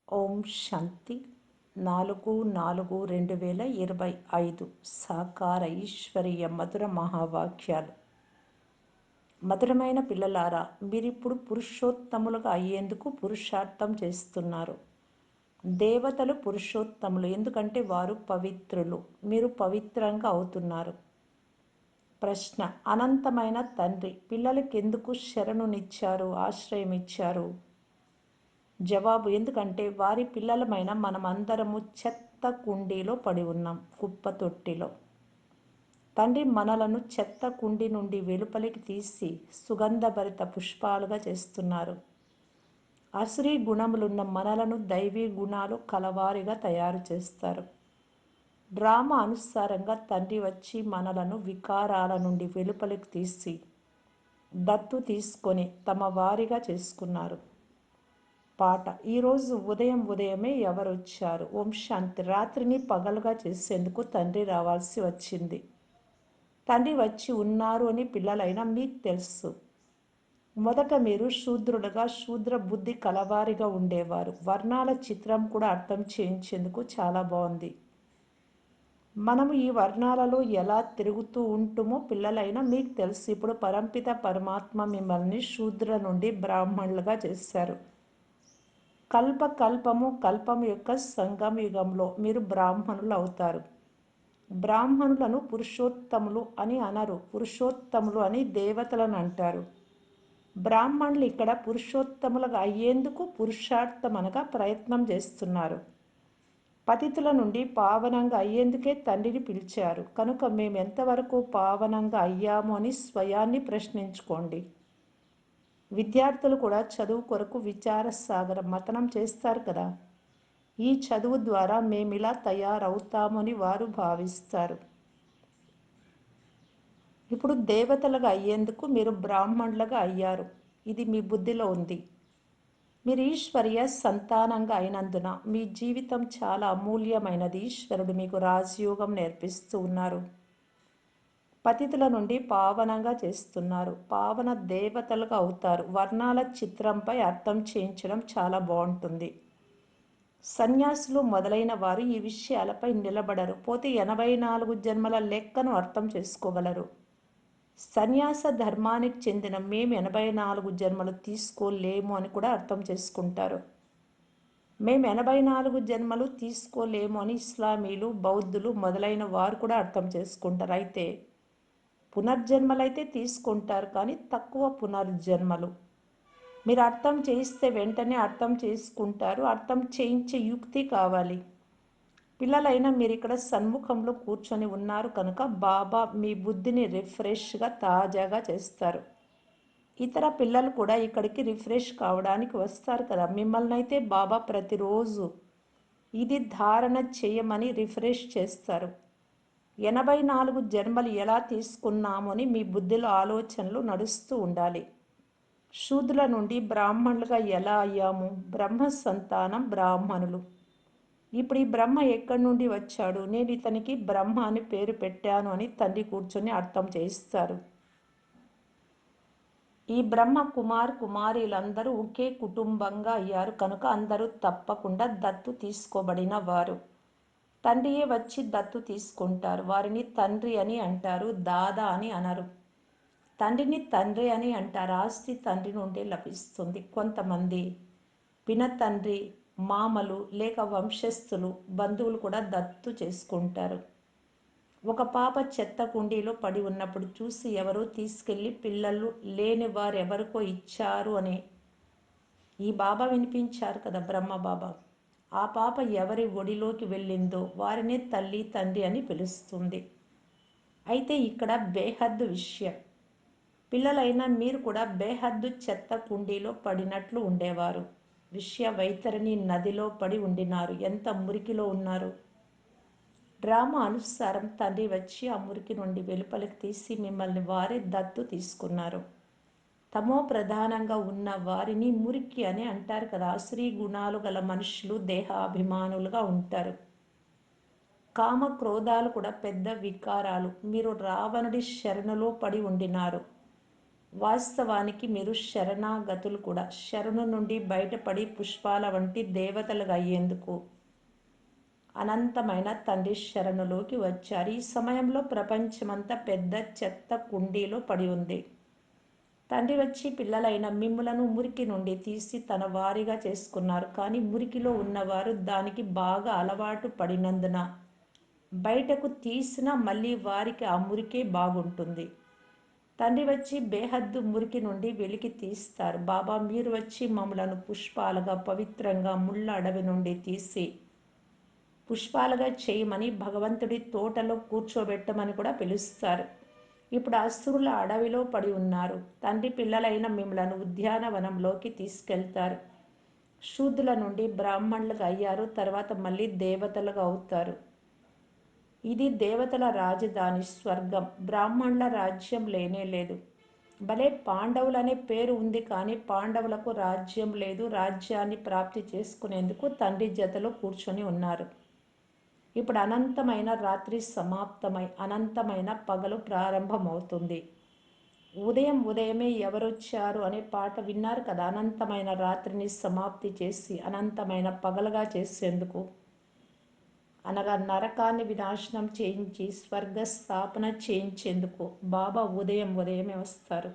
ఓం శాంతి 4/4/2025 సాకార ఈశ్వరీయ మధుర మహావాక్యాలు. మధురమైన పిల్లలారా, మీరిప్పుడు పురుషోత్తములుగా అయ్యేందుకు పురుషార్థం చేస్తున్నారు. దేవతలు పురుషోత్తములు, ఎందుకంటే వారు పవిత్రులు. మీరు పవిత్రంగా అవుతున్నారు. ప్రశ్న: అనంతమైన తండ్రి పిల్లలకెందుకు శరణునిచ్చారు, ఆశ్రయం ఇచ్చారు? జవాబు: ఎందుకంటే వారి పిల్లలమైన మనమందరము చెత్త కుండీలో పడి ఉన్నాం, కుప్ప తొట్టిలో. తండ్రి మనలను చెత్త కుండీ నుండి వెలుపలికి తీసి సుగంధభరిత పుష్పాలుగా చేస్తున్నారు. అసురీ గుణములున్న మనలను దైవీ గుణాలు కలవారిగా తయారు చేస్తారు. డ్రామా అనుసారంగా తండ్రి వచ్చి మనలను వికారాల నుండి వెలుపలికి తీసి దత్తు తీసుకొని తమ వారిగా చేసుకున్నారు. పాట: ఈరోజు ఉదయమే ఎవరొచ్చారు? ఓం శాంతి. రాత్రిని పగలుగా చేసేందుకు తండ్రి రావాల్సి వచ్చింది. తండ్రి వచ్చి ఉన్నారు అని పిల్లలైనా మీకు తెలుసు. మొదట మీరు శూద్రులుగా, శూద్ర బుద్ధి కలవారిగా ఉండేవారు. వర్ణాల చిత్రం కూడా అర్థం చేయించేందుకు చాలా బాగుంది. మనము ఈ వర్ణాలలో ఎలా తిరుగుతూ ఉంటుమో పిల్లలైనా మీకు తెలుసు. ఇప్పుడు పరంపిత పరమాత్మ మిమ్మల్ని శూద్ర నుండి బ్రాహ్మణులుగా చేశారు. కల్పము యొక్క సంగమ యుగంలో మీరు బ్రాహ్మణులు అవుతారు. బ్రాహ్మణులను పురుషోత్తములు అని అనరు, పురుషోత్తములు అని దేవతలను అంటారు. బ్రాహ్మణులు ఇక్కడ పురుషోత్తములుగా అయ్యేందుకు పురుషార్థం అనగా ప్రయత్నం చేస్తున్నారు. పతితుల నుండి పావనంగా అయ్యేందుకే తండ్రిని పిలిచారు. కనుక మేము ఎంతవరకు పావనంగా అయ్యాము అని స్వయాన్ని ప్రశ్నించుకోండి. విద్యార్థులు కూడా చదువు కొరకు విచార సాగర మథనం చేస్తారు కదా. ఈ చదువు ద్వారా మేమిలా తయారవుతామని వారు భావిస్తారు. ఇప్పుడు దేవతలుగా అయ్యేందుకు మీరు బ్రాహ్మణులుగా అయ్యారు. ఇది మీ బుద్ధిలో ఉంది. మీరు ఈశ్వరీయ సంతానంగా అయినందున మీ జీవితం చాలా అమూల్యమైనది. ఈశ్వరుడు మీకు రాజయోగం నేర్పిస్తూ ఉన్నారు. పతితుల నుండి పావనంగా చేస్తున్నారు. పావన దేవతలుగా అవుతారు. వర్ణాల చిత్రంపై అర్థం చేయించడం చాలా బాగుంటుంది. సన్యాసులు మొదలైన వారు ఈ విషయాలపై నిలబడరు. పోతే 84 జన్మల లెక్కను అర్థం చేసుకోగలరు. సన్యాస ధర్మానికి చెందిన మేము 84 జన్మలు తీసుకోలేము అని కూడా అర్థం చేసుకుంటారు. మేము 84 జన్మలు తీసుకోలేము అని ఇస్లామీలు, బౌద్ధులు మొదలైన వారు కూడా అర్థం చేసుకుంటారు. అయితే పునర్జన్మలైతే తీసుకుంటారు, కానీ తక్కువ పునర్జన్మలు. మీరు అర్థం చేయిస్తే వెంటనే అర్థం చేసుకుంటారు. అర్థం చేయించే యుక్తి కావాలి. పిల్లలైనా మీరు ఇక్కడ సన్ముఖంలో కూర్చొని ఉన్నారు కనుక బాబా మీ బుద్ధిని రిఫ్రెష్గా, తాజాగా చేస్తారు. ఇతర పిల్లలు కూడా ఇక్కడికి రిఫ్రెష్ కావడానికి వస్తారు కదా. మిమ్మల్ని అయితే బాబా ప్రతిరోజు ఇది ధారణ చేయమని రిఫ్రెష్ చేస్తారు. 84 జన్మలు ఎలా తీసుకున్నాము అని మీ బుద్ధిలో ఆలోచనలు నడుస్తూ ఉండాలి. శూద్రుల నుండి బ్రాహ్మణులుగా ఎలా అయ్యాము? బ్రహ్మ సంతానం బ్రాహ్మణులు. ఇప్పుడు ఈ బ్రహ్మ ఎక్కడి నుండి వచ్చాడు? నేను ఇతనికి బ్రహ్మ అని పేరు పెట్టాను అని తండ్రి కూర్చొని అర్థం చేయిస్తారు. ఈ బ్రహ్మ కుమారీలందరూ ఒకే కుటుంబంగా అయ్యారు కనుక అందరూ తప్పకుండా దత్తు తీసుకోబడిన వారు. తండ్రియే వచ్చి దత్తు తీసుకుంటారు. వారిని తండ్రి అని అంటారు, దాదా అని అనరు. తండ్రిని తండ్రి అని అంటారు. ఆస్తి తండ్రి నుండి లభిస్తుంది. కొంతమంది పినతండ్రి, మామలు లేక వంశస్థులు, బంధువులు కూడా దత్తు చేసుకుంటారు. ఒక పాప చెత్త కుండీలో పడి ఉన్నప్పుడు చూసి ఎవరో తీసుకెళ్ళి పిల్లలు లేని వారెవరికో ఇచ్చారు అని ఈ బాబా వినిపించారు కదా, బ్రహ్మ బాబా. ఆ పాప ఎవరి ఒడిలోకి వెళ్ళిందో వారినే తల్లి, తండ్రి అని పిలుస్తుంది. అయితే ఇక్కడ బేహద్దు విషయం. పిల్లలైనా మీరు కూడా బేహద్దు చెత్త కుండీలో పడినట్లు ఉండేవారు. విషయ వైతరిణి నదిలో పడి ఉండినారు. ఎంత మురికిలో ఉన్నారు. డ్రామా అనుసారం తండ్రి వచ్చి ఆ మురికి నుండి వెలుపలికి తీసి మిమ్మల్ని వారే దత్తు తీసుకున్నారు. తమో ప్రధానంగా ఉన్న వారిని మురికి అని అంటారు కదా. అసురీ గుణాలు గల మనుషులు దేహాభిమానులుగా ఉంటారు. కామ క్రోధాలు కూడా పెద్ద వికారాలు. మీరు రావణుడి శరణులో పడి ఉండినారు. వాస్తవానికి మీరు శరణాగతులు కూడా. శరణు నుండి బయటపడి పుష్పాల వంటి దేవతలుగా అయ్యేందుకు అనంతమైన తండ్రి శరణులోకి వచ్చారు. ఈ సమయంలో ప్రపంచమంతా పెద్ద చెత్త కుండీలో పడి ఉంది. తండ్రి వచ్చి పిల్లలైన మిమ్ములను మురికి నుండి తీసి తన వారిగా చేసుకున్నారు. కానీ మురికిలో ఉన్నవారు దానికి బాగా అలవాటు పడినందున బయటకు తీసినా మళ్ళీ వారికి ఆ మురికే బాగుంటుంది. తండ్రి వచ్చి బేహద్దు మురికి నుండి వెలికి తీస్తారు. బాబా మీరు వచ్చి మమ్మలను పుష్పాలుగా పవిత్రంగా ముళ్ళ అడవి నుండి తీసి పుష్పాలుగా చేయమని భగవంతుడి తోటలో కూర్చోబెట్టమని కూడా పిలుస్తారు. ఇప్పుడు అసురుల అడవిలో పడి ఉన్నారు. తండ్రి పిల్లలైన మిమ్మలను ఉద్యానవనంలోకి తీసుకెళ్తారు. శూద్రుల నుండి బ్రాహ్మణులుగా అయ్యారు, తర్వాత మళ్ళీ దేవతలుగా అవుతారు. ఇది దేవతల రాజధాని, స్వర్గం. బ్రాహ్మణుల రాజ్యం లేనే లేదు. భలే పాండవులనే పేరు ఉంది, కానీ పాండవులకు రాజ్యం లేదు. రాజ్యాన్ని ప్రాప్తి చేసుకునేందుకు తండ్రి జతలో కూర్చొని ఉన్నారు. ఇప్పుడు అనంతమైన రాత్రి సమాప్తమై అనంతమైన పగలు ప్రారంభమవుతుంది. ఉదయం ఉదయమే ఎవరొచ్చారు అనే పాట విన్నారు కదా. అనంతమైన రాత్రిని సమాప్తి చేసి అనంతమైన పగలుగా చేసేందుకు, అనగా నరకాన్ని వినాశనం చేయించి స్వర్గ స్థాపన చేయించేందుకు బాబా ఉదయం ఉదయమే వస్తారు.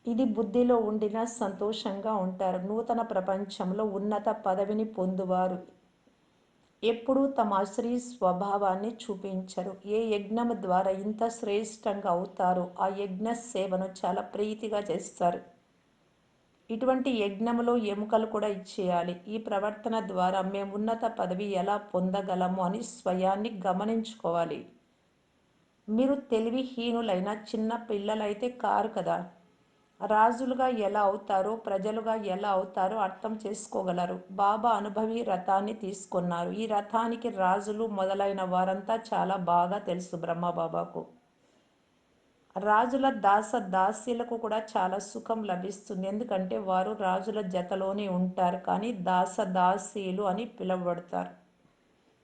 ఇది బుద్ధిలో ఉండిన సంతోషంగా ఉంటారు. నూతన ప్రపంచంలో ఉన్నత పదవిని పొందువారు ఎప్పుడూ తమ అసరీ స్వభావాన్ని చూపించరు. ఏ యజ్ఞం ద్వారా ఇంత శ్రేష్టంగా అవుతారో ఆ యజ్ఞ సేవను చాలా ప్రీతిగా చేస్తారు. ఇటువంటి యజ్ఞములో ఎముకలు కూడా ఇచ్చేయాలి. ఈ ప్రవర్తన ద్వారా మేము ఉన్నత పదవి ఎలా పొందగలము అని స్వయాన్ని గమనించుకోవాలి. మీరు తెలివిహీనులైన చిన్న పిల్లలైతే కారు కదా. రాజులుగా ఎలా అవుతారో, ప్రజలుగా ఎలా అవుతారో అర్థం చేసుకోగలరు. బాబా అనుభవి రథాన్ని తీసుకున్నారు. ఈ రథానికి రాజులు మొదలైన వారంతా చాలా బాగా తెలుసు బ్రహ్మబాబాకు. రాజుల దాస దాసీలకు కూడా చాలా సుఖం లభిస్తుంది, ఎందుకంటే వారు రాజుల జతలోనే ఉంటారు, కానీ దాస దాసీలు అని పిలువబడతారు.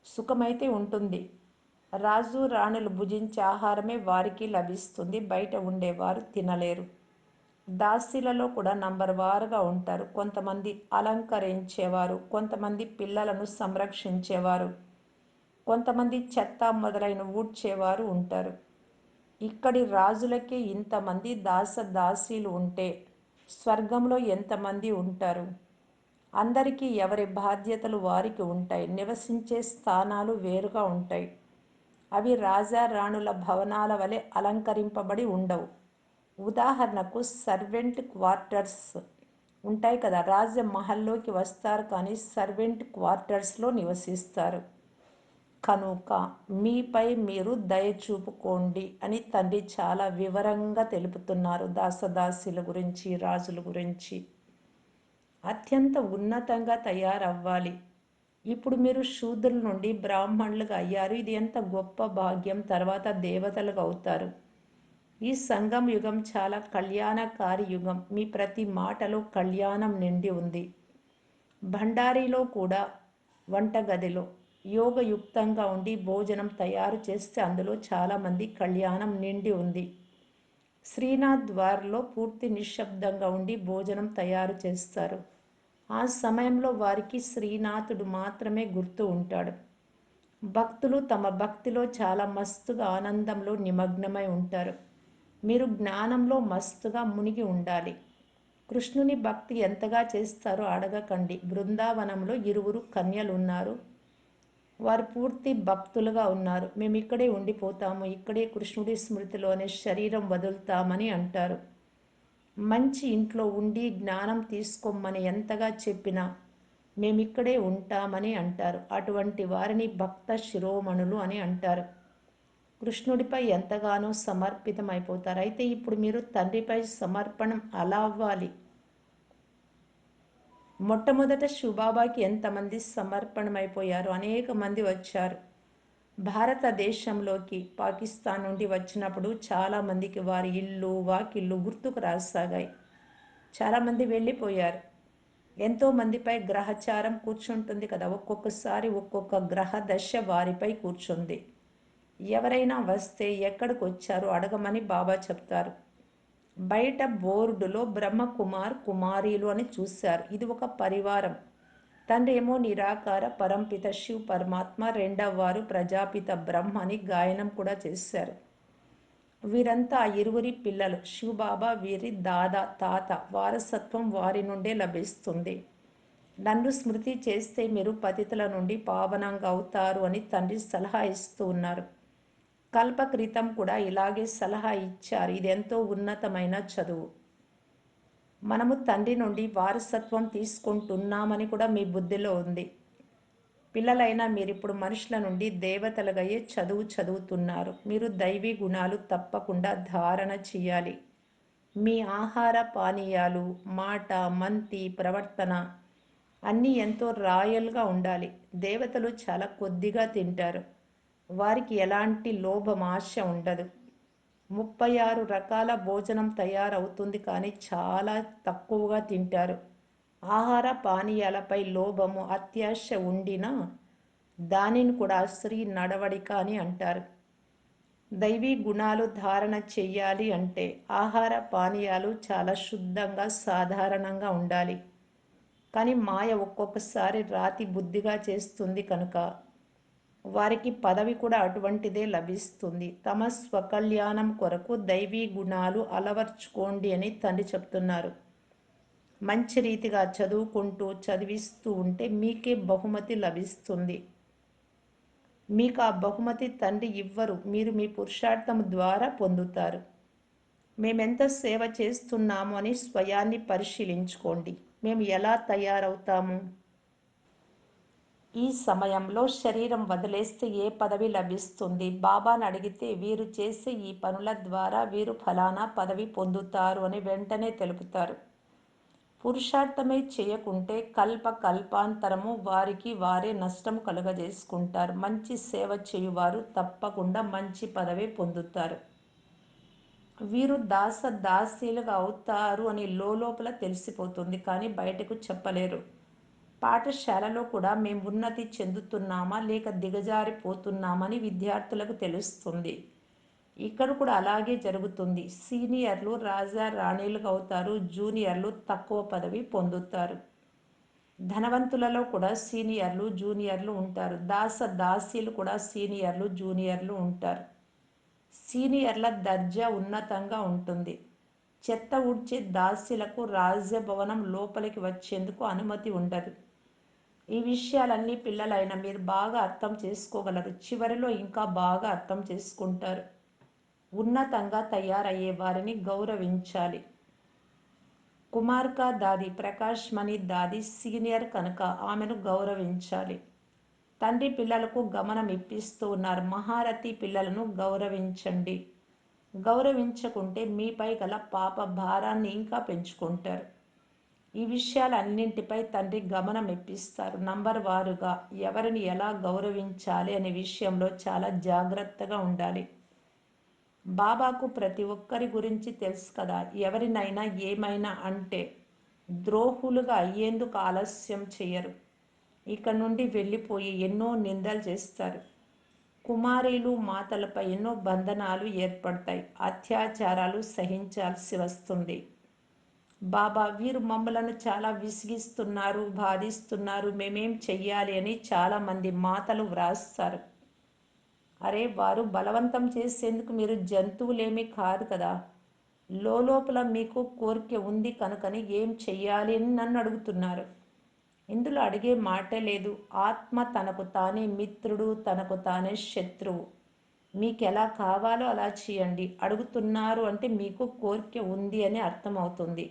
సుఖమైతే ఉంటుంది. రాజు రాణులు భుజించే ఆహారమే వారికి లభిస్తుంది, బయట ఉండేవారు తినలేరు. దాసీలలో కూడా నంబర్ వారుగా ఉంటారు. కొంతమంది అలంకరించేవారు, కొంతమంది పిల్లలను సంరక్షించేవారు, కొంతమంది చెత్త మొదలైన ఊడ్చేవారు ఉంటారు. ఇక్కడి రాజులకే ఇంతమంది దాస దాసీలు ఉంటే స్వర్గంలో ఎంతమంది ఉంటారు? అందరికీ ఎవరి బాధ్యతలు వారికి ఉంటాయి. నివసించే స్థానాలు వేరుగా ఉంటాయి. అవి రాజా రాణుల భవనాల వలె అలంకరింపబడి ఉండవు. ఉదాహరణకు సర్వెంట్ క్వార్టర్స్ ఉంటాయి కదా. రాజమహల్లోకి వస్తారు, కానీ సర్వెంట్ క్వార్టర్స్లో నివసిస్తారు. కనుక మీపై మీరు దయ చూపుకోండి అని తండ్రి చాలా వివరంగా తెలుపుతున్నారు. దాసదాసీల గురించి, రాజుల గురించి. అత్యంత ఉన్నతంగా తయారవ్వాలి. ఇప్పుడు మీరు శూద్రుల నుండి బ్రాహ్మణులుగా అయ్యారు. ఇది ఎంత గొప్ప భాగ్యం. తర్వాత దేవతలుగా అవుతారు. ఈ సంగం యుగం చాలా కళ్యాణకారి యుగం. మీ ప్రతి మాటలో కళ్యాణం నిండి ఉంది. భండారీలో కూడా వంటగదిలో యోగయుక్తంగా ఉండి భోజనం తయారు చేస్తే అందులో చాలామంది కళ్యాణం నిండి ఉంది. శ్రీనాథ్ ద్వార్లో పూర్తి నిశ్శబ్దంగా ఉండి భోజనం తయారు చేస్తారు. ఆ సమయంలో వారికి శ్రీనాథుడు మాత్రమే గుర్తు ఉంటాడు. భక్తులు తమ భక్తిలో చాలా మస్తుగా ఆనందంలో నిమగ్నమై ఉంటారు. మీరు జ్ఞానంలో మస్తుగా మునిగి ఉండాలి. కృష్ణుని భక్తి ఎంతగా చేస్తారో అడగకండి. బృందావనంలో 2 కన్యలు ఉన్నారు. వారు పూర్తి భక్తులుగా ఉన్నారు. మేము ఇక్కడే ఉండిపోతాము, ఇక్కడే కృష్ణుడి స్మృతిలోనే శరీరం వదులుతామని అంటారు. మంచి ఇంట్లో ఉండి జ్ఞానం తీసుకోమని ఎంతగా చెప్పినా మేమిక్కడే ఉంటామని అంటారు. అటువంటి వారిని భక్త శిరోమణులు అని అంటారు. కృష్ణుడిపై ఎంతగానో సమర్పితమైపోతారు. అయితే ఇప్పుడు మీరు తండ్రిపై సమర్పణం అలా అవ్వాలి. మొట్టమొదట శివబాబాకి ఎంతమంది సమర్పణమైపోయారు? అనేక మంది వచ్చారు. భారతదేశంలోకి పాకిస్తాన్ నుండి వచ్చినప్పుడు చాలామందికి వారి ఇల్లు వాకిళ్ళు గుర్తుకు రాసాగాయి. చాలామంది వెళ్ళిపోయారు. ఎంతోమందిపై గ్రహచారం కూర్చుంటుంది కదా. ఒక్కొక్కసారి ఒక్కొక్క గ్రహ దశ వారిపై కూర్చుంది. ఎవరైనా వస్తే ఎక్కడికి వచ్చారో అడగమని బాబా చెప్తారు. బయట బోర్డులో బ్రహ్మకుమార్ కుమారీలు అని చూశారు. ఇది ఒక పరివారం. తండ్రి ఏమో నిరాకార పరంపిత శివ్ పరమాత్మ, రెండవ వారు ప్రజాపిత బ్రహ్మ అని గాయనం కూడా చేశారు. వీరంతా ఆ ఇరువురి పిల్లలు. శివబాబా వీరి దాదా తాత. వారసత్వం వారి నుండే లభిస్తుంది. నన్ను స్మృతి చేస్తే మీరు పతితుల నుండి పావనంగా అవుతారు అని తండ్రి సలహా ఇస్తూ ఉన్నారు. కల్ప క్రితం కూడా ఇలాగే సలహా ఇచ్చారు. ఇదెంతో ఉన్నతమైన చదువు. మనము తండ్రి నుండి వారసత్వం తీసుకుంటున్నామని కూడా మీ బుద్ధిలో ఉంది. పిల్లలైనా మీరిప్పుడు మనుషుల నుండి దేవతలుగయ్యే చదువు చదువుతున్నారు. మీరు దైవీ గుణాలు తప్పకుండా ధారణ చేయాలి. మీ ఆహార పానీయాలు, మాట, మంతి, ప్రవర్తన అన్నీ ఎంతో రాయల్గా ఉండాలి. దేవతలు చాలా కొద్దిగా తింటారు. వారికి ఎలాంటి లోభం, ఆశ ఉండదు. 36 రకాల భోజనం తయారవుతుంది కానీ చాలా తక్కువగా తింటారు. ఆహార పానీయాలపై లోభము, అత్యాశ ఉండినా దానిని కూడా శ్రీ నడవడిక అని అంటారు. దైవీ గుణాలు ధారణ చెయ్యాలి అంటే ఆహార పానీయాలు చాలా శుద్ధంగా, సాధారణంగా ఉండాలి. కానీ మాయ ఒక్కొక్కసారి రాతి బుద్ధిగా చేస్తుంది కనుక వారికి పదవి కూడా అటువంటిదే లభిస్తుంది. తమ స్వకల్యాణం కొరకు దైవీ గుణాలు అలవర్చుకోండి అని తండ్రి చెప్తున్నారు. మంచి రీతిగా చదువుకుంటూ చదివిస్తూ ఉంటే మీకే బహుమతి లభిస్తుంది. మీకు ఆ బహుమతి తండ్రి ఇవ్వరు, మీరు మీ పురుషార్థం ద్వారా పొందుతారు. మేమెంత సేవ చేస్తున్నాము అని స్వయాన్ని పరిశీలించుకోండి. మేము ఎలా తయారవుతాము? ఈ సమయంలో శరీరం వదిలేస్తే ఏ పదవి లభిస్తుంది? బాబాను అడిగితే వీరు చేసే ఈ పనుల ద్వారా వీరు ఫలానా పదవి పొందుతారు అని వెంటనే తెలుపుతారు. పురుషార్థమే చేయకుంటే కల్పాంతరము వారికి వారే నష్టం కలుగజేసుకుంటారు. మంచి సేవ చేయువారు తప్పకుండా మంచి పదవి పొందుతారు. వీరు దాసీలుగా అవుతారు అని లోపల తెలిసిపోతుంది, కానీ బయటకు చెప్పలేరు. పాఠశాలలో కూడా మేము ఉన్నతి చెందుతున్నామా లేక దిగజారిపోతున్నామని విద్యార్థులకు తెలుస్తుంది. ఇక్కడ కూడా అలాగే జరుగుతుంది. సీనియర్లు రాజా రాణిలుగా అవుతారు, జూనియర్లు తక్కువ పదవి పొందుతారు. ధనవంతులలో కూడా సీనియర్లు జూనియర్లు ఉంటారు. దాసీలు కూడా సీనియర్లు జూనియర్లు ఉంటారు. సీనియర్ల దర్జా ఉన్నతంగా ఉంటుంది. చెత్త ఊడ్చే దాసీలకు రాజభవనం లోపలికి వచ్చేందుకు అనుమతి ఉండదు. ఈ విషయాలన్నీ పిల్లలైన మీరు బాగా అర్థం చేసుకోగలరు. చివరిలో ఇంకా బాగా అర్థం చేసుకుంటారు. ఉన్నతంగా తయారయ్యే వారిని గౌరవించాలి. కుమార్కా దాది ప్రకాష్ మణి దాది సీనియర్ కనుక ఆమెను గౌరవించాలి. తండ్రి పిల్లలకు గమనం ఇప్పిస్తూ ఉన్నారు. మహారథి పిల్లలను గౌరవించండి. గౌరవించకుంటే మీపై గల పాప భారాన్ని ఇంకా పెంచుకుంటారు. ఈ విషయాలన్నింటిపై తండ్రి గమనం ఇప్పిస్తారు. నంబర్ వారుగా ఎవరిని ఎలా గౌరవించాలి అనే విషయంలో చాలా జాగ్రత్తగా ఉండాలి. బాబాకు ప్రతి ఒక్కరి గురించి తెలుసు కదా. ఎవరినైనా ఏమైనా అంటే ద్రోహులుగా అయ్యేందుకు ఆలస్యం చేయరు. ఇక్కడ నుండి వెళ్ళిపోయి ఎన్నో నిందలు చేస్తారు. కుమారీలు మాతలపై ఎన్నో బంధనాలు ఏర్పడతాయి. అత్యాచారాలు సహించాల్సి వస్తుంది. బాబా వీరు మమ్మలను చాలా విసిగిస్తున్నారు, బాధిస్తున్నారు, మేమేం చెయ్యాలి అని చాలామంది మాతలు వ్రాస్తారు. అరే, వారు బలవంతం చేసేందుకు మీరు జంతువులేమీ కాదు కదా. లోపల మీకు కోరిక ఉంది కనుకని ఏం చెయ్యాలి అని నన్ను అడుగుతున్నారు. ఇందులో అడిగే మాటే లేదు. ఆత్మ తనకు తానే మిత్రుడు, తనకు తానే శత్రువు. మీకు ఎలా కావాలో అలా చేయండి. అడుగుతున్నారు అంటే మీకు కోరిక ఉంది అని అర్థమవుతుంది.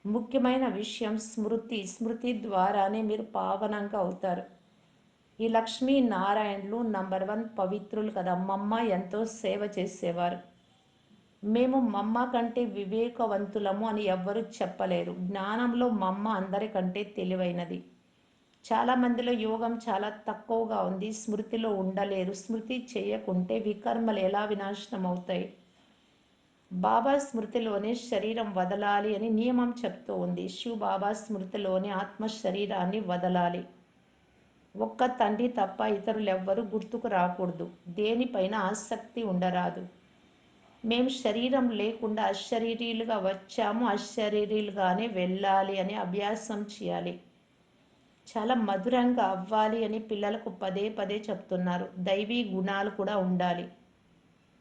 ముఖ్యమైన విషయం స్మృతి ద్వారానే మీరు పావనంగా అవుతారు. ఈ లక్ష్మీ నారాయణులు నంబర్ 1 పవిత్రులు కదా. మమ్మ ఎంతో సేవ చేసేవారు. మేము మమ్మ కంటే వివేకవంతులము అని ఎవ్వరూ చెప్పలేరు. జ్ఞానంలో మమ్మ అందరికంటే తెలివైనది. చాలామందిలో యోగం చాలా తక్కువగా ఉంది. స్మృతిలో ఉండలేరు. స్మృతి చేయకుంటే వికర్మలు ఎలా వినాశనం అవుతాయి? బాబా స్మృతిలోనే శరీరం వదలాలి అని నియమం చెప్తూ ఉంది. శివ్ బాబా స్మృతిలోనే ఆత్మ శరీరాన్ని వదలాలి. ఒక్క తండ్రి తప్ప ఇతరులెవ్వరూ గుర్తుకు రాకూడదు. దేనిపైన ఆసక్తి ఉండరాదు. మేము శరీరం లేకుండా అశరీరీలుగా వచ్చాము, అశరీరీలుగానే వెళ్ళాలి అని అభ్యాసం చేయాలి. చాలా మధురంగా అవ్వాలి అని పిల్లలకు పదే పదే చెప్తున్నారు. దైవీ గుణాలు కూడా ఉండాలి.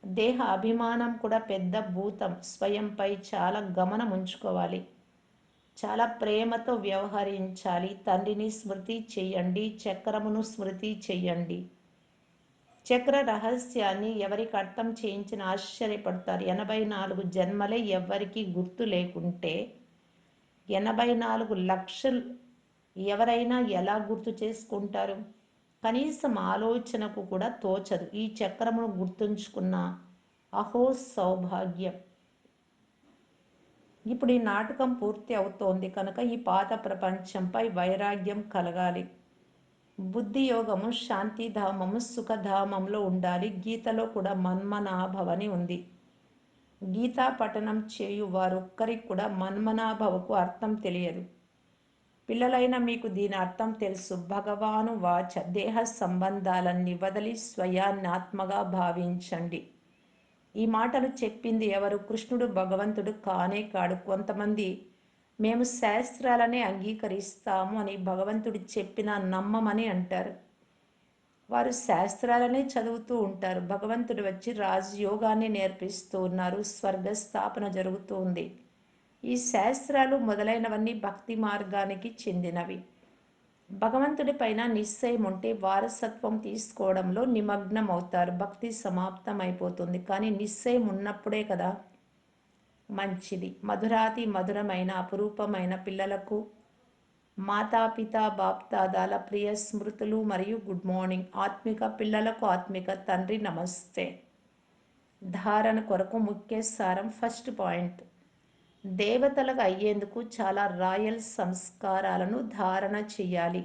దేహ అభిమానం కూడా పెద్ద భూతం. స్వయంపై చాలా గమనం ఉంచుకోవాలి. చాలా ప్రేమతో వ్యవహరించాలి. తండ్రిని స్మృతి చెయ్యండి, చక్రమును స్మృతి చెయ్యండి. చక్ర రహస్యాన్ని ఎవరికి అర్థం చేయించిన ఆశ్చర్యపడతారు. 84 జన్మలే ఎవ్వరికి గుర్తు లేకుంటే 84 లక్షలు ఎవరైనా ఎలా గుర్తు చేసుకుంటారు? కనీసం ఆలోచనకు కూడా తోచదు. ఈ చక్రమును గుర్తుంచుకున్న అహో సౌభాగ్యం. ఇప్పుడు ఈ నాటకం పూర్తి అవుతోంది కనుక ఈ పాత ప్రపంచంపై వైరాగ్యం కలగాలి. బుద్ధి యోగము శాంతిధామము సుఖధామంలో ఉండాలి. గీతలో కూడా మన్మనాభవని ఉంది. గీతా పఠనం చేయు వారొక్కరికి కూడా మన్మనాభవకు అర్థం తెలియదు. పిల్లలైన మీకు దీని అర్థం తెలుసు. భగవాను వాచ దేహ సంబంధాలన్నీ వదిలి స్వయాన్ని ఆత్మగా భావించండి. ఈ మాటలు చెప్పింది ఎవరు? కృష్ణుడు భగవంతుడు కానే కాడు. కొంతమంది మేము శాస్త్రాలనే అంగీకరిస్తాము అని భగవంతుడు చెప్పినా నమ్మమని అంటారు. వారు శాస్త్రాలనే చదువుతూ ఉంటారు. భగవంతుడు వచ్చి రాజయోగాన్ని నేర్పిస్తూ ఉన్నారు. స్వర్గస్థాపన జరుగుతూ ఉంది. ఈ శాస్త్రాలు మొదలైనవన్నీ భక్తి మార్గానికి చెందినవి. భగవంతుడి పైన నిశ్చయం ఉంటే వారసత్వం తీసుకోవడంలో నిమగ్నం అవుతారు. భక్తి సమాప్తం అయిపోతుంది. కానీ నిశ్చయం ఉన్నప్పుడే కదా మంచిది. మధురాతి మధురమైన అపురూపమైన పిల్లలకు మాతాపిత బాప్దాదాల ప్రియ స్మృతులు మరియు గుడ్ మార్నింగ్. ఆత్మిక పిల్లలకు ఆత్మిక తండ్రి నమస్తే. ధారణ కొరకు ముఖ్య సారం. ఫస్ట్ పాయింట్, దేవతలకు అయ్యేందుకు చాలా రాయల్ సంస్కారాలను ధారణ చేయాలి.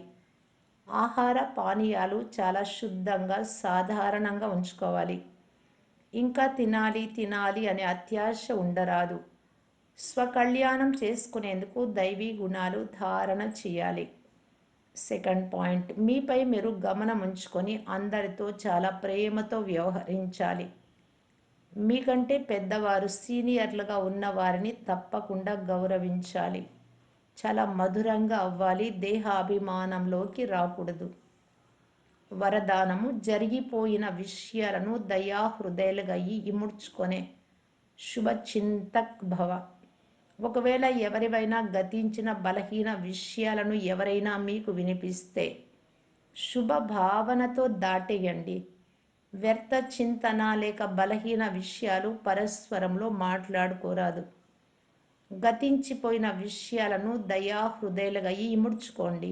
ఆహార పానీయాలు చాలా శుద్ధంగా సాధారణంగా ఉంచుకోవాలి. ఇంకా తినాలి తినాలి అనే అత్యాశ ఉండరాదు. స్వకళ్యాణం చేసుకునేందుకు దైవీ గుణాలు ధారణ చేయాలి. సెకండ్ పాయింట్, మీపై మీరు గమనం ఉంచుకొని అందరితో చాలా ప్రేమతో వ్యవహరించాలి. మీకంటే పెద్దవారు సీనియర్లుగా ఉన్నవారిని తప్పకుండా గౌరవించాలి. చాలా మధురంగా అవ్వాలి. దేహాభిమానంలోకి రాకూడదు. వరదానము, జరిగిపోయిన విషయాలను దయాహృదయులుగా ఇముడ్చుకొనే శుభచింతక్ భవ. ఒకవేళ ఎవరివైనా గతించిన బలహీన విషయాలను ఎవరైనా మీకు వినిపిస్తే శుభ భావనతో దాటేయండి. వ్యర్థ చింతన లేక బలహీన విషయాలు పరస్పరంలో మాట్లాడుకోరాదు. గతించిపోయిన విషయాలను దయాహృదయులుగా ఇముడ్చుకోండి.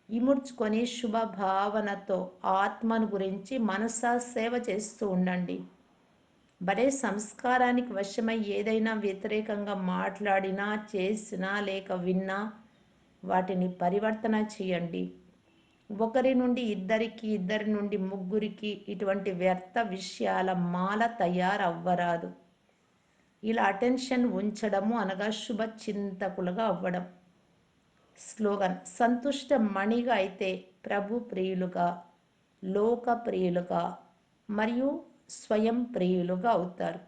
ఇముడ్చుకొని శుభ భావనతో ఆత్మను గురించి మనసా సేవ చేస్తూ ఉండండి. భలే సంస్కారానికి వశమై ఏదైనా వ్యతిరేకంగా మాట్లాడినా చేసినా లేక విన్నా వాటిని పరివర్తన చేయండి. ఒకరి నుండి ఇద్దరికి, ఇద్దరి నుండి ముగ్గురికి ఇటువంటి వ్యర్థ విషయాల మాల తయారవ్వరాదు. ఇలా అటెన్షన్ ఉంచడము అనగా శుభ చింతకులుగా అవ్వడం. స్లోగన్, సంతుష్ట మణిగా అయితే ప్రభు ప్రియులుగా, లోక ప్రియులుగా మరియు స్వయం ప్రియులుగా అవుతారు.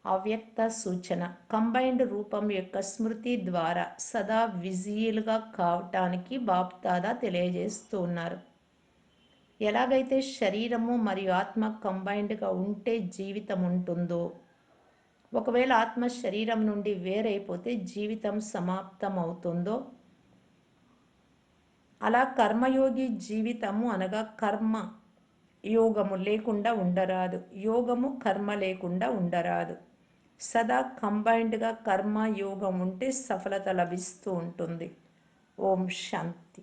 అవ్యక్త సూచన, కంబైన్డ్ రూపం యొక్క స్మృతి ద్వారా సదా విజయులుగా కావటానికి బాప్దాదా తెలియజేస్తూ ఉన్నారు. ఎలాగైతే శరీరము మరియు ఆత్మ కంబైన్డ్గా ఉంటే జీవితం ఉంటుందో, ఒకవేళ ఆత్మ శరీరం నుండి వేరైపోతే జీవితం సమాప్తం అవుతుందో, అలా కర్మయోగి జీవితము అనగా కర్మ యోగము లేకుండా ఉండరాదు. యోగము కర్మ లేకుండా ఉండరాదు. సదా కంబైన్డ్గా కర్మ యోగం ఉంటే సఫలత లభిస్తూ ఉంటుంది. ఓం శాంతి.